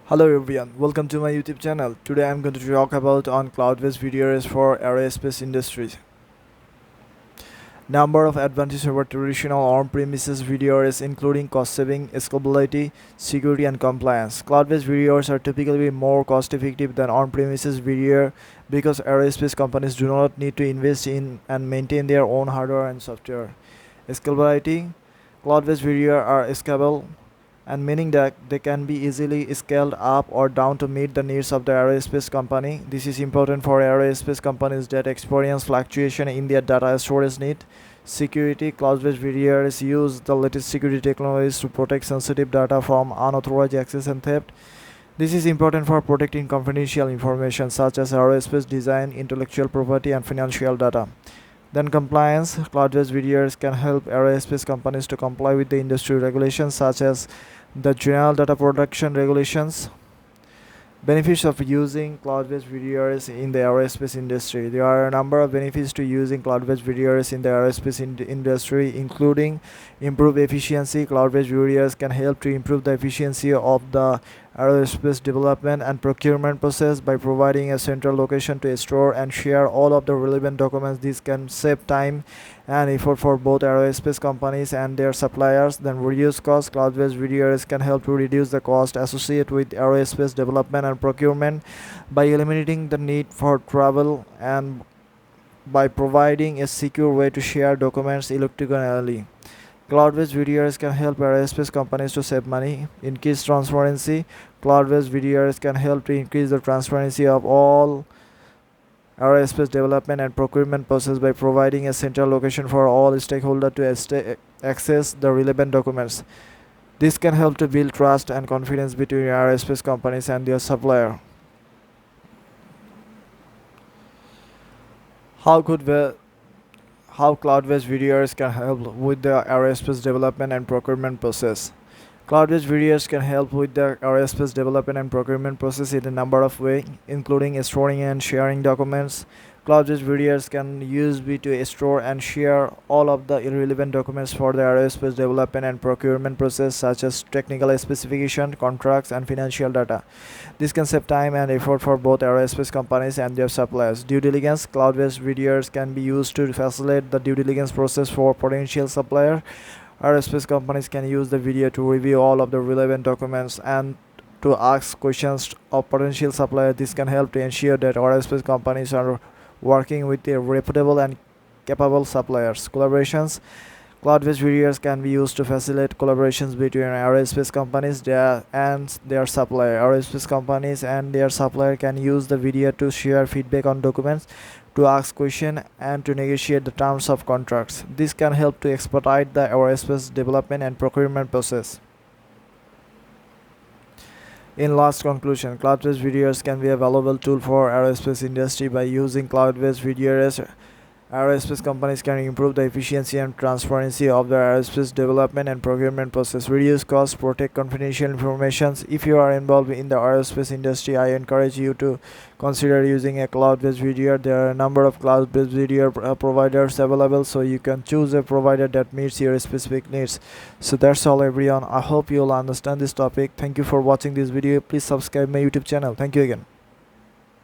Hello everyone, welcome to my YouTube channel. Today I'm going to talk about on cloud-based VDRs for aerospace industry. Number of advantages over traditional on-premises VDRs including cost saving, scalability, security and compliance. Cloud-based VDRs are typically more cost-effective than on-premises VDR because aerospace companies do not need to invest in and maintain their own hardware and software. Scalability. Cloud-based VDR are scalable and meaning that they can be easily scaled up or down to meet the needs of the aerospace company. This is important for aerospace companies that experience fluctuation in their data storage need. Security. Cloud-based VDRs use the latest security technologies to protect sensitive data from unauthorized access and theft. This is important for protecting confidential information such as aerospace design, intellectual property, and financial data. Then compliance. Cloud-based VDRs can help aerospace companies to comply with the industry regulations such as the General Data Protection Regulations. Benefits of using cloud-based VDRs in the aerospace industry. There are a number of benefits to using cloud-based VDRs in the aerospace industry, including improved efficiency. Cloud-based VDRs can help to improve the efficiency of the aerospace development and procurement process by providing a central location to store and share all of the relevant documents. This can save time and effort for both aerospace companies and their suppliers. Then reduce cost. Cloud-based VDRs can help to reduce the cost associated with aerospace development and procurement by eliminating the need for travel and by providing a secure way to share documents electronically. Cloud-based VDRs can help aerospace companies to save money. Increase transparency. Cloud-based VDRs can help to increase the transparency of all aerospace development and procurement process by providing a central location for all stakeholders to access the relevant documents. This can help to build trust and confidence between aerospace companies and their supplier. How cloud-based VDRs can help with the aerospace development and procurement process. Cloud-based VDRs can help with the aerospace development and procurement process in a number of ways, including storing and sharing documents. Cloud-based VDRs can use to store and share all of the irrelevant documents for the aerospace development and procurement process, such as technical specification, contracts, and financial data. This can save time and effort for both aerospace companies and their suppliers. Due diligence. Cloud-based VDRs can be used to facilitate the due diligence process for potential supplier. Aerospace companies can use the video to review all of the relevant documents and to ask questions of potential suppliers. This can help to ensure that aerospace companies are working with their reputable and capable suppliers. Collaborations. Cloud-based VDRs can be used to facilitate collaborations between aerospace companies and their supplier. Aerospace companies and their supplier can use the video to share feedback on documents, to ask questions, and to negotiate the terms of contracts. This can help to expedite the aerospace development and procurement process. In last conclusion, cloud-based VDRs can be a valuable tool for aerospace industry. By using cloud-based VDRs, aerospace companies can improve the efficiency and transparency of their aerospace development and procurement process, reduce costs, protect confidential information. If you are involved in the aerospace industry, I encourage you to consider using a cloud-based VDR. There are a number of cloud-based VDR providers available, so you can choose a provider that meets your specific needs. So that's all everyone. I hope you'll understand this topic. Thank you for watching this video. Please subscribe my YouTube channel. Thank you again.